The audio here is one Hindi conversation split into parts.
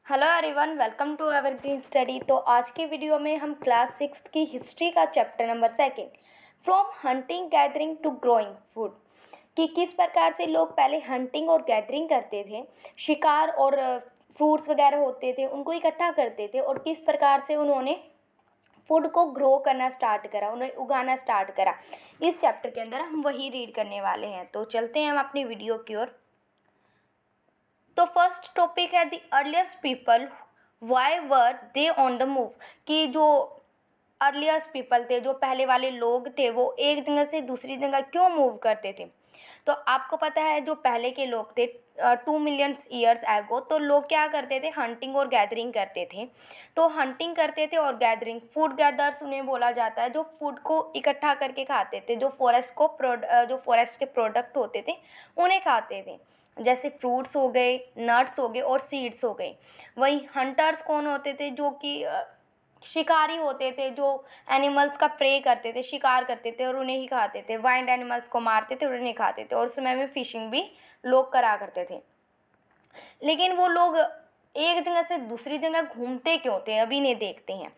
Hello everyone, welcome to evergreen study. तो आज की वीडियो में हम क्लास 6 की हिस्ट्री का chapter number 2 from hunting gathering to growing food कि किस प्रकार से लोग पहले हंटिंग और गैदरिंग करते थे, शिकार और फ्रूट्स वगैरह होते थे उनको इकट्ठा करते थे और किस प्रकार से उन्होंने फूड को ग्रो करना स्टार्ट करा, उन्हें उगाना स्टार्ट करा। इस चैप्टर के अंदर हम वही रीड करने वाले हैं। तो चलते हैं हम अपनी वीडियो की ओर। तो फर्स्ट टॉपिक है the earliest people why were they on the move कि जो अर्लीस्ट पीपल थे, जो पहले वाले लोग थे, वो एक जगह से दूसरी जगह क्यों मूव करते थे। तो आपको पता है जो पहले के लोग थे 2 मिलियन ईयर्स एगो, तो लोग क्या करते थे, हंटिंग और गैदरिंग करते थे। तो हंटिंग करते थे और गैदरिंग, फूड गैदर्स उन्हें बोला जाता है, जो फूड को इकट्ठा करके खाते थे, जो फॉरेस्ट के प्रोडक्ट होते थे उन्हें खाते थे, जैसे फ्रूट्स हो गए, नट्स हो गए और सीड्स हो गए। वहीं हंटर्स कौन होते थे, जो कि शिकारी होते थे, जो एनिमल्स का प्रे करते थे, शिकार करते थे और उन्हें ही खाते थे। वाइल्ड एनिमल्स को मारते थे और उन्हें खाते थे। और उस समय में फिशिंग भी लोग करा करते थे। लेकिन वो लोग एक जगह से दूसरी जगह घूमते क्यों थे, अभी नहीं देखते हैं।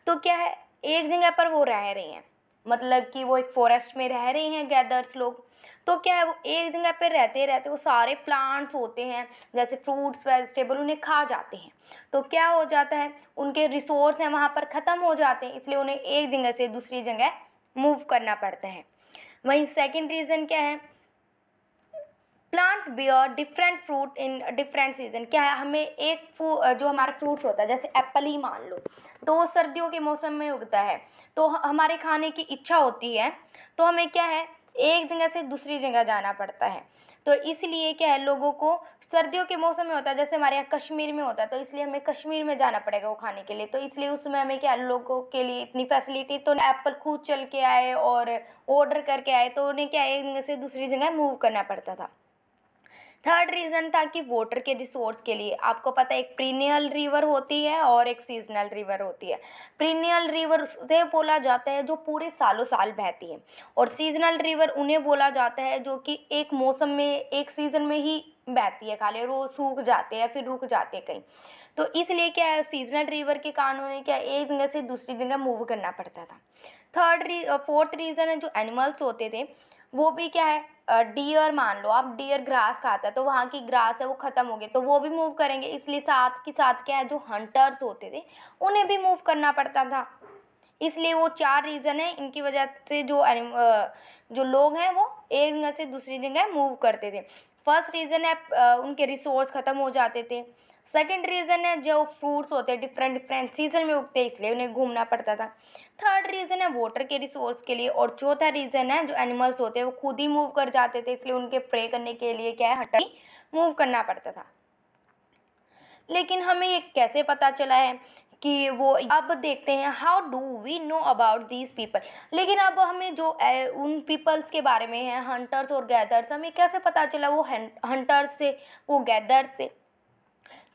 तो क्या है, एक जगह पर वो रह रहे हैं, मतलब कि वो एक फॉरेस्ट में रह रहे हैं गैदर्स लोग। तो क्या है, वो एक जगह पर रहते रहते वो सारे प्लांट्स होते हैं, जैसे फ्रूट्स वेजिटेबल, उन्हें खा जाते हैं। तो क्या हो जाता है, उनके रिसोर्स हैं वहाँ पर ख़त्म हो जाते हैं, इसलिए उन्हें एक जगह से दूसरी जगह मूव करना पड़ता है। वहीं सेकंड रीज़न क्या है, plant bear different fruit in different season. क्या है, हमें एक जो हमारा फ्रूट्स होता है, जैसे एप्पल ही मान लो, तो वो सर्दियों के मौसम में उगता है, तो हमारे खाने की इच्छा होती है, तो हमें क्या है, एक जगह से दूसरी जगह जाना पड़ता है। तो इसलिए क्या है, लोगों को सर्दियों के मौसम में होता है, जैसे हमारे यहाँ कश्मीर में होता है, तो इसलिए हमें कश्मीर में जाना पड़ेगा वो खाने के लिए। तो इसलिए उसमें हमें क्या, लोगों के लिए इतनी फैसिलिटी तो एप्पल खुद चल के आए और ऑर्डर करके आए, तो उन्हें क्या एक जगह से दूसरी जगह मूव करना पड़ता था। थर्ड रीज़न था कि वाटर के रिसोर्स के लिए। आपको पता है एक पीरियड रिवर होती है और एक सीजनल रिवर होती है। पीरियड रिवर उसे बोला जाता है जो पूरे सालों साल बहती है, और सीजनल रिवर उन्हें बोला जाता है जो कि एक मौसम में, एक सीज़न में ही बहती है खाली, और वो सूख जाते हैं फिर रुक जाते हैं कहीं। तो इसलिए क्या है, सीजनल रिवर के कारण उन्हें क्या एक जगह से दूसरी जगह मूव करना पड़ता था। फोर्थ रीज़न है जो एनिमल्स होते थे, वो भी क्या है, डियर मान लो आप, डियर ग्रास खाता है, तो वहाँ की ग्रास है वो ख़त्म हो गई, तो वो भी मूव करेंगे, इसलिए साथ के साथ क्या है, जो हंटर्स होते थे उन्हें भी मूव करना पड़ता था। इसलिए वो 4 रीज़न है, इनकी वजह से जो लोग हैं वो एक जगह से दूसरी जगह मूव करते थे। फर्स्ट रीज़न है उनके रिसोर्स ख़त्म हो जाते थे। सेकंड रीज़न है जो फ्रूट्स होते हैं डिफरेंट डिफरेंट सीजन में उगते हैं, इसलिए उन्हें घूमना पड़ता था। थर्ड रीज़न है वाटर के रिसोर्स के लिए। और चौथा रीज़न है जो एनिमल्स होते हैं वो खुद ही मूव कर जाते थे, इसलिए उनके प्रे करने के लिए क्या है, हटा मूव करना पड़ता था। लेकिन हमें ये कैसे पता चला है कि वो, अब देखते हैं how do we know about these people. लेकिन अब हमें जो उन पीपल्स के बारे में है, हंटर्स और गैदर्स, हमें कैसे पता चला वो हंटर्स से, वो गैदर्स से।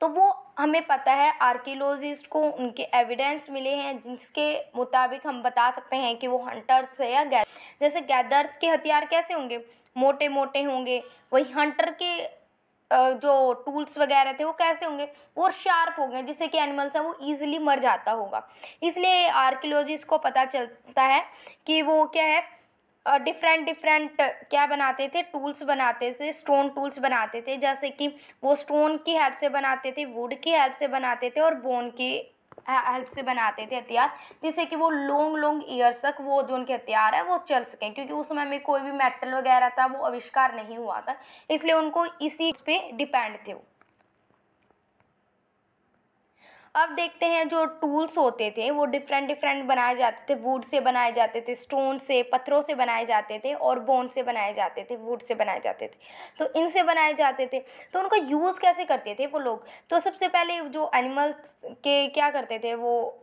तो वो हमें पता है, आर्कियोलॉजिस्ट को उनके एविडेंस मिले हैं जिसके मुताबिक हम बता सकते हैं कि वो हंटर्स है या गैदर। जैसे गैदर्स के हथियार कैसे होंगे, मोटे मोटे होंगे। वही हंटर के जो टूल्स वगैरह थे वो कैसे होंगे, वो शार्प होंगे, जिससे कि एनिमल्स है वो ईजिली मर जाता होगा। इसलिए आर्कियोलॉजिस्ट को पता चलता है कि वो क्या है, डिफरेंट डिफरेंट क्या बनाते थे, टूल्स बनाते थे, स्टोन टूल्स बनाते थे, जैसे कि वो स्टोन की हेल्प से बनाते थे, वुड की हेल्प से बनाते थे और बोन की हेल्प से बनाते थे हथियार, जिससे कि वो लॉन्ग लॉन्ग ईयर्स तक वो जो उनके हथियार है वो चल सकें। क्योंकि उस समय में कोई भी मेटल वगैरह था वो आविष्कार नहीं हुआ था, इसलिए उनको इसी पे डिपेंड थे वो। अब देखते हैं जो टूल्स होते थे वो डिफरेंट डिफरेंट बनाए जाते थे, वुड से बनाए जाते थे, स्टोन से, पत्थरों से बनाए जाते थे और बोन से बनाए जाते थे, वुड से बनाए जाते थे। तो इनसे बनाए जाते थे, तो उनका यूज़ कैसे करते थे वो लोग। तो सबसे पहले जो एनिमल्स के क्या करते थे वो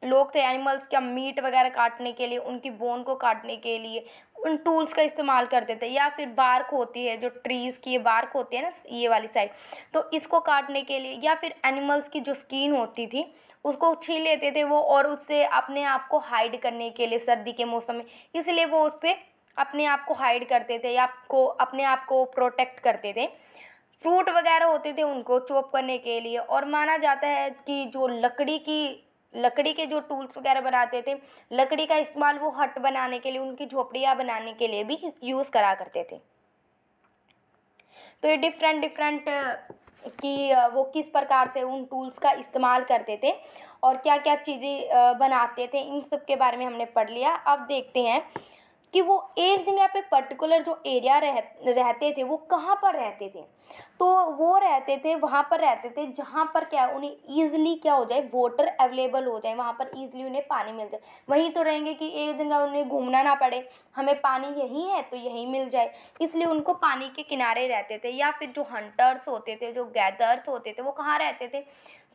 लोग थे, एनिमल्स का मीट वगैरह काटने के लिए, उनकी बोन को काटने के लिए उन टूल्स का इस्तेमाल करते थे। या फिर बार्क होती है, जो ट्रीज़ की ये बार्क होती है ना, ये वाली साइड, तो इसको काटने के लिए, या फिर एनिमल्स की जो स्किन होती थी उसको छील लेते थे वो, और उससे अपने आप को हाइड करने के लिए सर्दी के मौसम में, इसलिए वो उससे अपने आप को हाइड करते थे या आपको अपने आप को प्रोटेक्ट करते थे। फ्रूट वगैरह होते थे उनको चॉप करने के लिए। और माना जाता है कि जो लकड़ी के जो टूल्स वगैरह बनाते थे, लकड़ी का इस्तेमाल वो हट बनाने के लिए, उनकी झोपड़ियाँ बनाने के लिए भी यूज़ करा करते थे। तो ये डिफरेंट डिफरेंट कि वो किस प्रकार से उन टूल्स का इस्तेमाल करते थे और क्या क्या चीज़ें बनाते थे, इन सब के बारे में हमने पढ़ लिया। अब देखते हैं कि वो एक जगह पे पर्टिकुलर जो एरिया रहते थे वो कहाँ पर रहते थे। तो वो रहते थे वहाँ पर रहते थे जहाँ पर क्या उन्हें ईज़िली क्या हो जाए, वाटर अवेलेबल हो जाए, वहाँ पर ईज़िली उन्हें पानी मिल जाए। वहीं तो रहेंगे कि एक जगह उन्हें घूमना ना पड़े, हमें पानी यहीं है तो यहीं मिल जाए, इसलिए उनको पानी के किनारे रहते थे। या फिर जो हंटर्स होते थे, जो गैदर्स होते थे, वो कहाँ रहते थे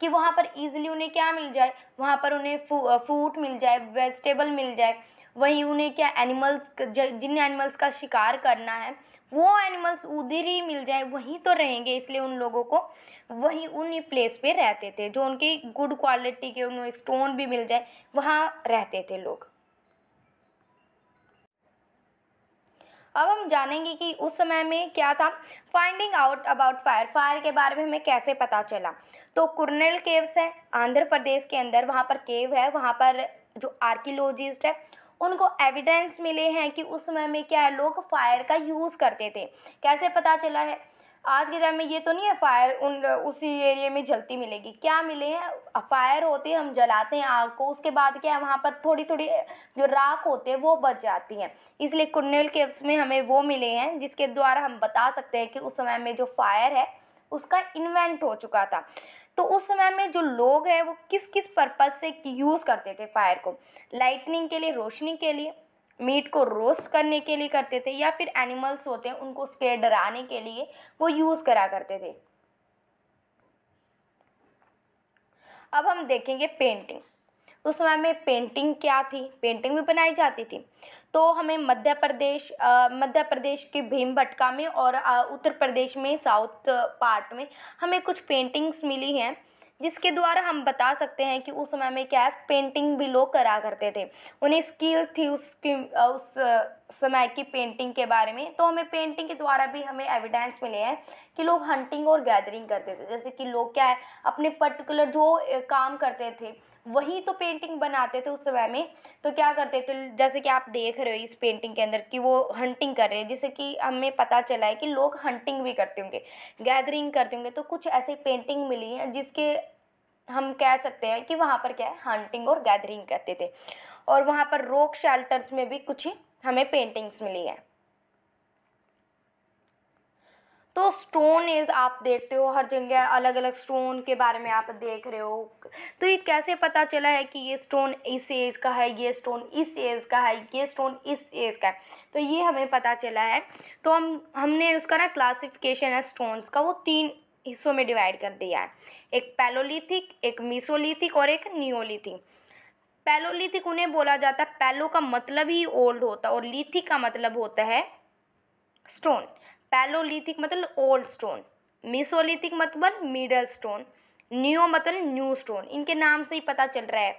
कि वहाँ पर ईज़िली उन्हें क्या मिल जाए, वहाँ पर उन्हें फ्रूट मिल जाए, वेजिटेबल मिल जाए। वहीं उन्हें क्या एनिमल्स, जिन एनिमल्स का शिकार करना है वो एनिमल्स उधर ही मिल जाए, वहीं तो रहेंगे, इसलिए उन लोगों को वहीं उन्हीं प्लेस पे रहते थे। जो उनकी गुड क्वालिटी के उन्हें स्टोन भी मिल जाए, वहाँ रहते थे लोग। अब हम जानेंगे कि उस समय में क्या था। फाइंडिंग आउट अबाउट फायर के बारे में हमें कैसे पता चला। तो कुरनेल केव्स है आंध्र प्रदेश के अंदर, वहाँ पर केव है, वहाँ पर जो आर्कियोलॉजिस्ट है उनको एविडेंस मिले हैं कि उस समय में क्या है, लोग फायर का यूज़ करते थे। कैसे पता चला है, आज के टाइम में ये तो नहीं है फायर उसी एरिया में जलती मिलेगी, क्या मिले हैं, फायर होती है, हम जलाते हैं आग को, उसके बाद क्या है वहाँ पर थोड़ी थोड़ी जो राख होते हैं वो बच जाती हैं। इसलिए कुरनेल केव्स में हमें वो मिले हैं जिसके द्वारा हम बता सकते हैं कि उस समय में जो फायर है उसका इन्वेंट हो चुका था। तो उस समय में जो लोग हैं वो किस किस पर्पज़ से यूज़ करते थे फायर को, लाइटनिंग के लिए, रोशनी के लिए, मीट को रोस्ट करने के लिए करते थे, या फिर एनिमल्स होते हैं उनको उसके डराने के लिए वो यूज़ करा करते थे। अब हम देखेंगे पेंटिंग। उस समय में पेंटिंग क्या थी, पेंटिंग भी बनाई जाती थी। तो हमें मध्य प्रदेश के भीमबटका में और उत्तर प्रदेश में साउथ पार्ट में हमें कुछ पेंटिंग्स मिली हैं जिसके द्वारा हम बता सकते हैं कि उस समय में क्या है, पेंटिंग भी लोग करा करते थे, उन्हें स्किल थी उस समय की पेंटिंग के बारे में। तो हमें पेंटिंग के द्वारा भी हमें एविडेंस मिले हैं कि लोग हंटिंग और गैदरिंग करते थे। जैसे कि लोग क्या है अपने पर्टिकुलर जो काम करते थे वही तो पेंटिंग बनाते थे उस समय में। तो क्या करते थे, जैसे कि आप देख रहे हो इस पेंटिंग के अंदर कि वो हंटिंग कर रहे हैं, जिससे कि हमें पता चला है कि लोग हंटिंग भी करते होंगे, गैदरिंग करते होंगे। तो कुछ ऐसी पेंटिंग मिली है जिसके हम कह सकते हैं कि वहाँ पर क्या है, हंटिंग और गैदरिंग करते थे। और वहाँ पर रॉक शेल्टर्स में भी कुछ हमें पेंटिंग्स मिली है। तो स्टोन एज आप देखते हो हर जगह अलग अलग स्टोन के बारे में आप देख रहे हो। तो ये कैसे पता चला है कि ये स्टोन इस एज का है, ये स्टोन इस एज का है, ये स्टोन इस एज का है, तो ये हमें पता चला है। तो हमने उसका ना क्लासिफिकेशन है स्टोन्स का, वो 3 हिस्सों में डिवाइड कर दिया है, एक पैलोलिथिक, एक मीसोलिथिक और एक नियोलिथिक। पैलोलिथिक उन्हें बोला जाता है, पैलो का मतलब ही ओल्ड होता है और लिथिक का मतलब होता है स्टोन। पैलोलिथिक मतलब ओल्ड स्टोन, मीसोलिथिक मतलब मिडल स्टोन, न्यू मतलब न्यू स्टोन। इनके नाम से ही पता चल रहा है।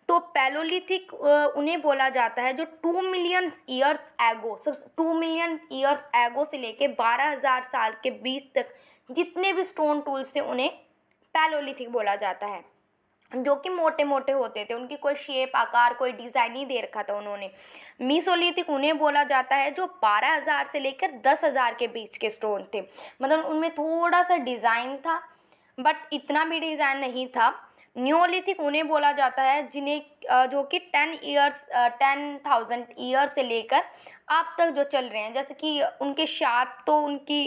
तो पैलोलिथिक उन्हें बोला जाता है जो 2 मिलियन ईयर्स एगो, सब 2 मिलियन ईयर्स एगो से लेके 12,000 साल के बीच तक जितने भी स्टोन टूल्स थे उन्हें पैलोलिथिक बोला जाता है, जो कि मोटे मोटे होते थे, उनकी कोई शेप, आकार, कोई डिज़ाइन नहीं दे रखा था उन्होंने। मीसोलिथिक उन्हें बोला जाता है जो 12,000 से लेकर 10,000 के बीच के स्टोन थे, मतलब उनमें थोड़ा सा डिज़ाइन था बट इतना भी डिज़ाइन नहीं था। न्योलिथिक उन्हें बोला जाता है जिन्हें जो कि 10,000 ईयर से लेकर अब तक जो चल रहे हैं। जैसे कि उनके शार्प, तो उनकी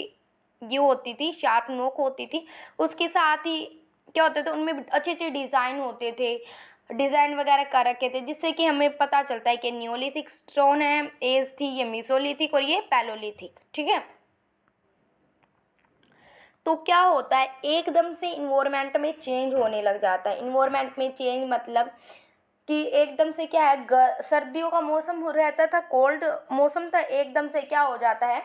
ये होती थी, शार्प नोक होती थी, उसके साथ ही क्या होते थे उनमें अच्छे अच्छे डिज़ाइन होते थे, डिज़ाइन वगैरह कर रखे थे, जिससे कि हमें पता चलता है कि न्योलिथिक स्टोन है, एज थी ये मीसोलिथिक और ये पैलोलिथिक। ठीक है। तो क्या होता है, एकदम से इन्वायरमेंट में चेंज होने लग जाता है। इन्वायरमेंट में चेंज मतलब कि एकदम से क्या है, सर्दियों का मौसम हो रहता था, कोल्ड मौसम था, एकदम से क्या हो जाता है,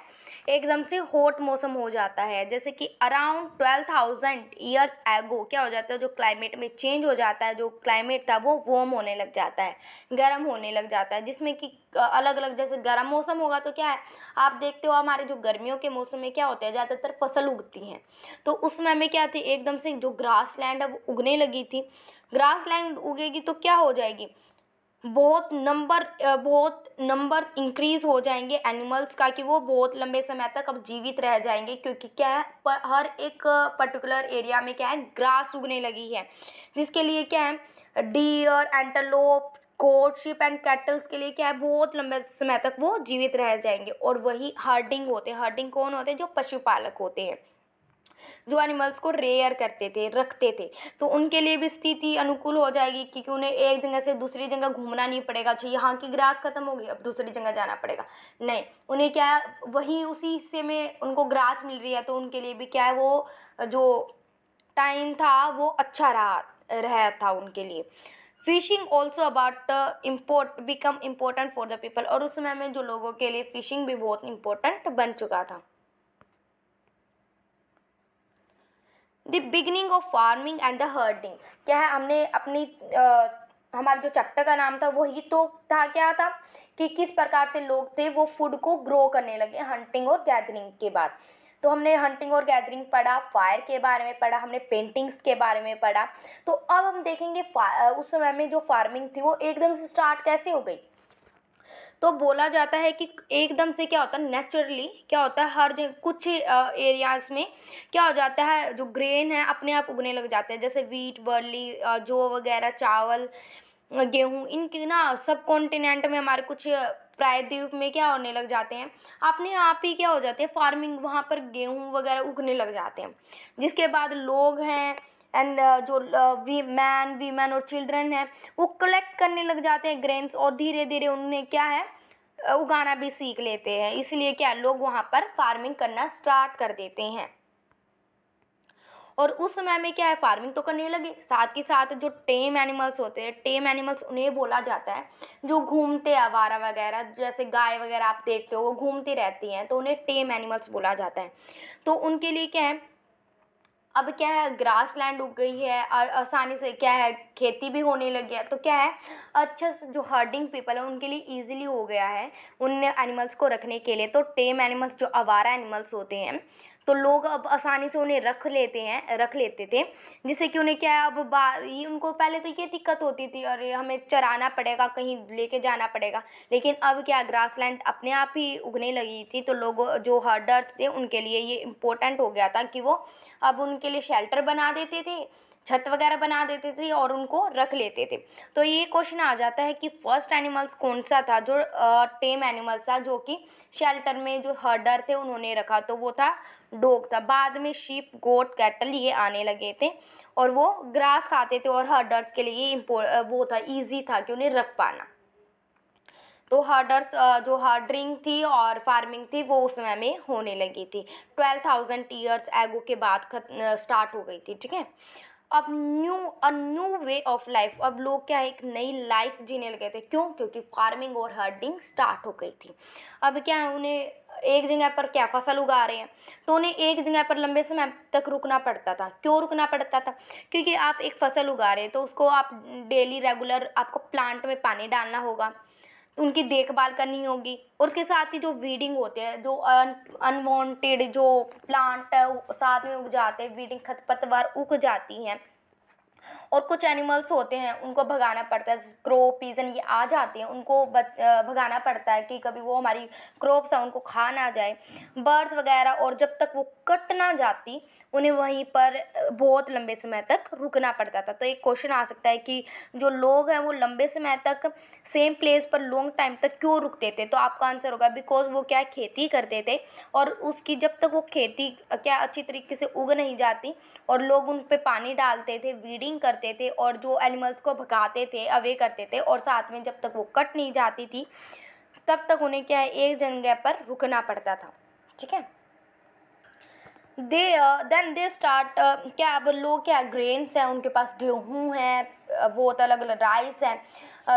एकदम से हॉट मौसम हो जाता है। जैसे कि अराउंड 12,000 ईयर्स एगो क्या हो जाता है, जो क्लाइमेट में चेंज हो जाता है, जो क्लाइमेट था वो वार्म होने लग जाता है, गर्म होने लग जाता है, जिसमें कि अलग अलग, जैसे गर्म मौसम होगा तो क्या है, आप देखते हो हमारे जो गर्मियों के मौसम में क्या होता है, ज़्यादातर फसल उगती हैं। तो उस समय में क्या थी, एकदम से जो ग्रास लैंड है वो उगने लगी थी। ग्रास लैंड उगेगी तो क्या हो जाएगी, बहुत नंबर्स इंक्रीज हो जाएंगे एनिमल्स का, कि वो बहुत लंबे समय तक अब जीवित रह जाएंगे, क्योंकि क्या है, हर एक पर्टिकुलर एरिया में क्या है, ग्रास उगने लगी है, जिसके लिए क्या है, deer, antelope, goat, sheep and cattles के लिए क्या है, बहुत लंबे समय तक वो जीवित रह जाएंगे। और वही हर्डिंग होते हैं। हर्डिंग कौन होते हैं, जो पशुपालक होते हैं, जो एनिमल्स को रेयर करते थे, रखते थे। तो उनके लिए भी स्थिति अनुकूल हो जाएगी, क्योंकि उन्हें एक जगह से दूसरी जगह घूमना नहीं पड़ेगा। अच्छा, यहाँ की ग्रास खत्म हो गई, अब दूसरी जगह जाना पड़ेगा, नहीं, उन्हें क्या है, वहीं उसी हिस्से में उनको ग्रास मिल रही है, तो उनके लिए भी क्या है, वो जो टाइम था वो अच्छा रहा था उनके लिए। Fishing also about become important for the people, और उस समय में जो लोगों के लिए फिशिंग भी बहुत इम्पोर्टेंट बन चुका था। The beginning of farming and the herding, क्या है, हमने अपनी हमारे जो चैप्टर का नाम था वही तो था, क्या था, कि किस प्रकार से लोग थे वो फूड को ग्रो करने लगे हंटिंग और गैदरिंग के बाद। तो हमने हंटिंग और गैदरिंग पढ़ा, फायर के बारे में पढ़ा, हमने पेंटिंग्स के बारे में पढ़ा। तो अब हम देखेंगे उस समय में जो फार्मिंग थी वो एकदम से स्टार्ट कैसे हो गई। तो बोला जाता है कि एकदम से क्या होता है, नेचुरली क्या होता है, हर जगह कुछ एरियाज़ में क्या हो जाता है, जो ग्रेन है अपने आप उगने लग जाते हैं, जैसे वीट, बर्ली, जौ वगैरह, चावल, गेहूँ, इनकी ना सब कॉन्टिनेंट में हमारे कुछ प्रायद्वीप में क्या होने लग जाते हैं, अपने आप ही क्या हो जाते हैं, फार्मिंग, वहाँ पर गेहूँ वगैरह उगने लग जाते हैं। जिसके बाद लोग हैं एंड जो वीमेन और चिल्ड्रन हैं वो कलेक्ट करने लग जाते हैं ग्रेन्स, और धीरे धीरे उन्हें क्या है, उगाना भी सीख लेते हैं। इसलिए क्या, लोग वहाँ पर फार्मिंग करना स्टार्ट कर देते हैं। और उस समय में क्या है, फार्मिंग तो करने लगे, साथ ही साथ जो टेम एनिमल्स होते हैं, टेम एनिमल्स उन्हें बोला जाता है जो घूमते आवारा वगैरह, जैसे गाय वगैरह आप देखते हो वो घूमती रहती हैं, तो उन्हें टेम एनिमल्स बोला जाता है। तो उनके लिए क्या है, अब क्या है, ग्रास लैंड उग गई है, आसानी से क्या है, खेती भी होने लगी है, तो क्या है, अच्छा से जो हर्डिंग पीपल है उनके लिए इजीली हो गया है उन एनिमल्स को रखने के लिए। तो टेम एनिमल्स, जो आवारा एनिमल्स होते हैं, तो लोग अब आसानी से उन्हें रख लेते थे, जिससे कि उन्हें क्या है, अब ये उनको पहले तो ये दिक्कत होती थी, और हमें चराना पड़ेगा, कहीं लेके जाना पड़ेगा। लेकिन अब क्या, ग्रासलैंड अपने आप ही उगने लगी थी, तो लोग जो हर्डर्स थे उनके लिए ये इम्पोर्टेंट हो गया था कि वो अब उनके लिए शेल्टर बना देते थे, छत वगैरह बना देते थे और उनको रख लेते थे। तो ये क्वेश्चन आ जाता है कि फर्स्ट एनिमल्स कौन सा था, जो टेम एनिमल्स था, जो कि शेल्टर में जो हर्डर थे उन्होंने रखा, तो वो था डॉग था। बाद में शीप, गोट, कैटल ये आने लगे थे, और वो ग्रास खाते थे, और हर्डर्स के लिए वो था, ईजी था कि उन्हें रख पाना। तो हर्डर्स, जो हर्डरिंग थी और फार्मिंग थी वो उस समय में होने लगी थी, 12,000 ईयर्स एगो के बाद स्टार्ट हो गई थी, ठीक है। अब न्यू वे ऑफ लाइफ, अब लोग क्या है, एक नई लाइफ जीने लगे थे। क्यों? क्योंकि फार्मिंग और हर्डिंग स्टार्ट हो गई थी। अब क्या है, उन्हें एक जगह पर क्या फसल उगा रहे हैं, तो उन्हें एक जगह पर लंबे समय तक रुकना पड़ता था। क्यों रुकना पड़ता था? क्योंकि आप एक फसल उगा रहे हैं तो उसको आप डेली रेगुलर आपको प्लांट में पानी डालना होगा, उनकी देखभाल करनी होगी, और उसके साथ ही जो वीडिंग होते हैं, जो अनवांटेड जो प्लांट साथ में उग जाते हैं, वीडिंग खरपतवार उग जाती हैं, और कुछ एनिमल्स होते हैं उनको भगाना पड़ता है, क्रो, पीजन ये आ जाते हैं, उनको भगाना पड़ता है कि कभी वो हमारी क्रॉप्स है उनको खा ना जाए, बर्ड्स वगैरह। और जब तक वो कट ना जाती उन्हें वहीं पर बहुत लंबे समय तक रुकना पड़ता था। तो एक क्वेश्चन आ सकता है कि जो लोग हैं वो लंबे समय तक सेम प्लेस पर लॉन्ग टाइम तक क्यों रुकते थे? तो आपका आंसर होगा बिकॉज वो क्या खेती करते थे, और उसकी जब तक वो खेती क्या अच्छी तरीके से उग नहीं जाती और लोग उन पे पानी डालते थे, वीडिंग करते थे, और जो एनिमल्स को भगाते थे, अवे करते थे, और साथ में जब तक वो कट नहीं जाती थी तब तक उन्हें क्या है, एक जगह पर रुकना पड़ता था, ठीक है। देन दे स्टार्ट, क्या अब लोग क्या ग्रेन्स हैं, उनके पास गेहूँ है, बहुत अलग अलग राइस है,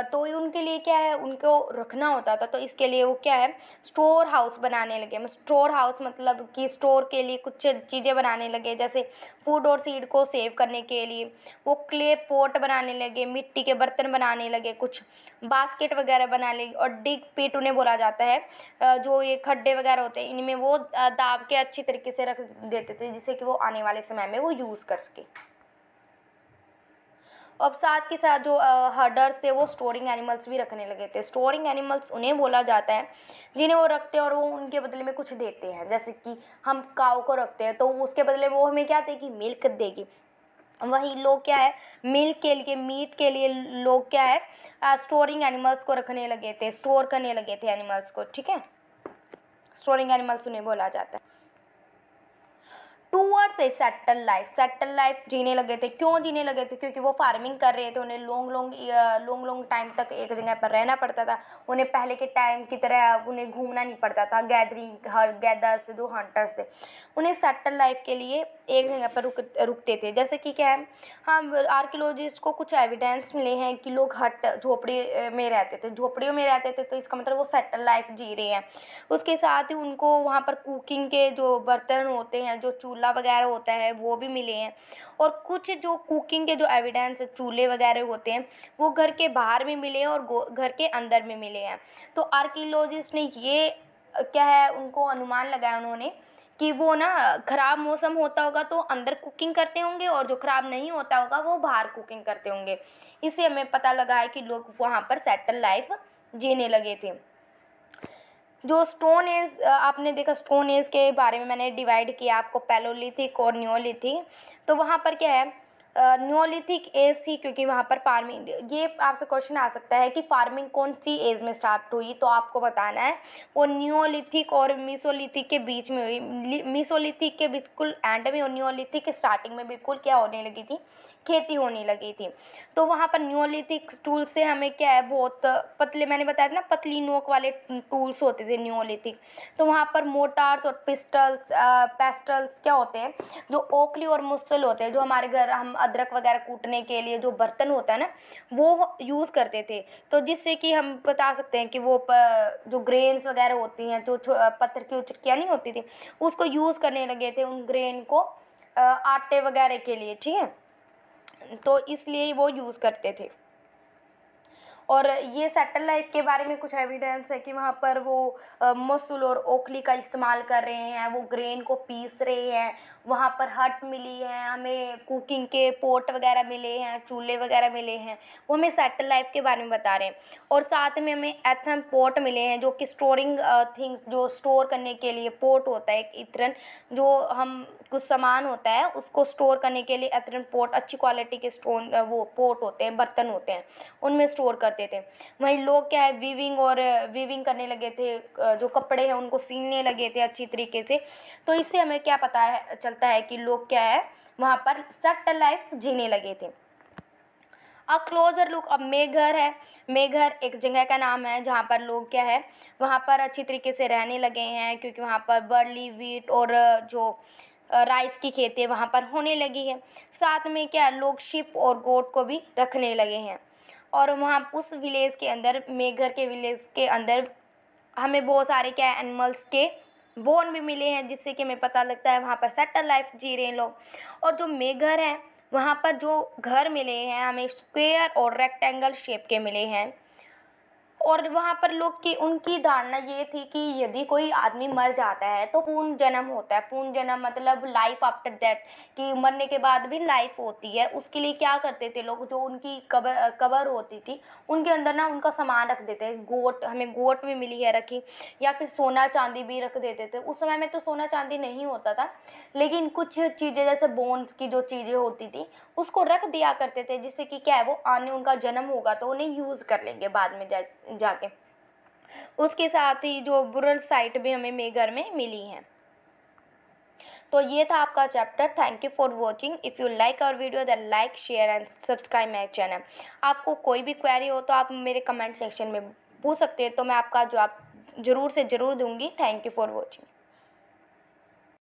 तो उनके लिए क्या है, उनको रखना होता था। तो इसके लिए वो क्या है, स्टोर हाउस बनाने लगे। स्टोर हाउस मतलब कि स्टोर के लिए कुछ चीज़ें बनाने लगे, जैसे फूड और सीड को सेव करने के लिए वो क्ले पॉट बनाने लगे, मिट्टी के बर्तन बनाने लगे, कुछ बास्केट वगैरह बनाने लगे। और डिग पिट उन्हें बोला जाता है, जो ये खड्डे वगैरह होते हैं इनमें वो दाब के अच्छी तरीके से रख देते थे, जिससे कि वो आने वाले समय में वो यूज़ कर सके। अब साथ के साथ जो हर्डर्स थे वो स्टोरिंग एनिमल्स भी रखने लगे थे। स्टोरिंग एनिमल्स उन्हें बोला जाता है जिन्हें वो रखते हैं और वो उनके बदले में कुछ देते हैं। जैसे कि हम काऊ को रखते हैं तो उसके बदले में वो हमें क्या देगी, मिल्क देगी। वही लोग क्या है, मिल्क के लिए, मीट के लिए लोग क्या है, स्टोरिंग एनिमल्स को रखने लगे थे, स्टोर करने लगे थे एनिमल्स को। ठीक है, स्टोरिंग एनिमल्स उन्हें बोला जाता है। टूवर्ड्स ए सेटल लाइफ जीने लगे थे। क्यों जीने लगे थे? क्योंकि वो फार्मिंग कर रहे थे, उन्हें लॉन्ग टाइम तक एक जगह पर रहना पड़ता था। उन्हें पहले के टाइम की तरह उन्हें घूमना नहीं पड़ता था। गैदर्स जो हंटर्स थे, उन्हें सेटल लाइफ के लिए एक जगह पर रुकते थे। जैसे कि क्या है, हम आर्कियोलॉजिस्ट को कुछ एविडेंस मिले हैं कि लोग झोपड़ी में रहते थे, झोपड़ियों में रहते थे, तो इसका मतलब वो सेटल लाइफ जी रहे हैं। उसके साथ ही उनको वहाँ पर कुकिंग के जो बर्तन होते हैं, जो चूल्हा वगैरह होता है, वो भी मिले हैं। और कुछ जो कुकिंग के जो एविडेंस चूल्हे वगैरह होते हैं वो घर के बाहर भी मिले हैं और घर के अंदर में मिले हैं। तो आर्कियोलॉजिस्ट ने ये क्या है, उनको अनुमान लगाया उन्होंने कि वो ना ख़राब मौसम होता होगा तो अंदर कुकिंग करते होंगे, और जो ख़राब नहीं होता होगा वो बाहर कुकिंग करते होंगे। इससे हमें पता लगा है कि लोग वहाँ पर सेटल लाइफ जीने लगे थे। जो स्टोन एज आपने देखा, स्टोन एज के बारे में मैंने डिवाइड किया आपको, पैलोलिथिक और न्योलिथिक। तो वहाँ पर क्या है, न्योलिथिक एज थी क्योंकि वहाँ पर फार्मिंग, ये आपसे क्वेश्चन आ सकता है कि फार्मिंग कौन सी एज में स्टार्ट हुई, तो आपको बताना है वो न्योलिथिक और मीसोलिथिक के बीच में हुई। मीसोलिथिक के बिल्कुल एंड में और न्योलिथिक के स्टार्टिंग में बिल्कुल क्या होने लगी थी, खेती होने लगी थी। तो वहाँ पर न्योलिथिक टूल से हमें क्या है, बहुत पतले, मैंने बताया था ना, पतली नोक वाले टूल्स होते थे न्योलिथिक। तो वहाँ पर मोटार्स और पेस्टल्स क्या होते हैं, जो ओखली और मुसल होते हैं, जो हमारे घर हम अदरक वगैरह कूटने के लिए जो बर्तन होता है ना, वो यूज़ करते थे। तो जिससे कि हम बता सकते हैं कि वो जो ग्रेन्स वगैरह होती हैं, जो पत्थर की चक्कियाँ नहीं होती थी, उसको यूज़ करने लगे थे उन ग्रेन को आटे वगैरह के लिए। ठीक है, तो इसलिए वो यूज़ करते थे। और ये सेटल लाइफ के बारे में कुछ एविडेंस है कि वहाँ पर वो मसूल और ओखली का इस्तेमाल कर रहे हैं, वो ग्रेन को पीस रहे हैं। वहाँ पर हट मिली है हमें, कुकिंग के पोट वगैरह मिले हैं, चूल्हे वगैरह मिले हैं, वो हमें सेटल लाइफ के बारे में बता रहे हैं। और साथ में हमें एथन पोट मिले हैं, जो कि स्टोरिंग थिंग्स, जो स्टोर करने के लिए पोट होता है, एक इत्रन, जो हम कुछ सामान होता है उसको स्टोर करने के लिए एथन पोट, अच्छी क्वालिटी के स्टोन वो पोट होते हैं, बर्तन होते हैं, उनमें स्टोर करते थे। वहीं लोग क्या है, वीविंग करने लगे थे, जो कपड़े हैं उनको सीलने लगे थे अच्छी तरीके से। तो इससे हमें क्या पता चलता है कि लोग क्या है, वहाँ पर सेटल लाइफ जीने लगे थे। अ क्लोजर लुक, अब मेघर है, मेघर एक जगह का नाम है जहाँ पर लोग क्या है, वहाँ पर अच्छी तरीके से रहने लगे हैं, क्योंकि वहाँ पर बर्ली, वीट और जो राइस की खेती वहाँ पर होने लगी है। साथ में क्या, लोग शिप और गोट को भी रखने लगे हैं। और वहाँ उस विलेज के अंदर, मेघर के विलेज के अंदर, हमें बहुत सारे क्या एनिमल्स के बोन भी मिले हैं, जिससे कि हमें पता लगता है वहाँ पर सेटल लाइफ जी रहे हैं लोग। और जो मेघर है वहाँ पर जो घर मिले हैं हमें स्क्वायर और रेक्टेंगल शेप के मिले हैं। और वहाँ पर लोग की उनकी धारणा ये थी कि यदि कोई आदमी मर जाता है तो पूर्ण जन्म होता है। पूर्ण जन्म मतलब लाइफ आफ्टर दैट, कि मरने के बाद भी लाइफ होती है। उसके लिए क्या करते थे लोग, जो उनकी कब्र होती थी उनके अंदर ना उनका सामान रख देते हैं। गोट, हमें गोट भी मिली है रखी, या फिर सोना चांदी भी रख देते थे। उस समय में तो सोना चांदी नहीं होता था, लेकिन कुछ चीज़ें जैसे बोन्स की जो चीज़ें होती थी उसको रख दिया करते थे, जिससे कि क्या है, वो आने उनका जन्म होगा तो उन्हें यूज़ कर लेंगे बाद में जाके। उसके साथ ही जो बुरल साइट भी हमें मेघर में मिली हैं। तो ये था आपका chapter. Thank you for watching. If you like our video then like, share and subscribe my channel. आपको कोई भी क्वेरी हो तो आप मेरे कमेंट सेक्शन में पूछ सकते हैं, तो मैं आपका जवाब ज़रूर से ज़रूर दूंगी। Thank you for watching.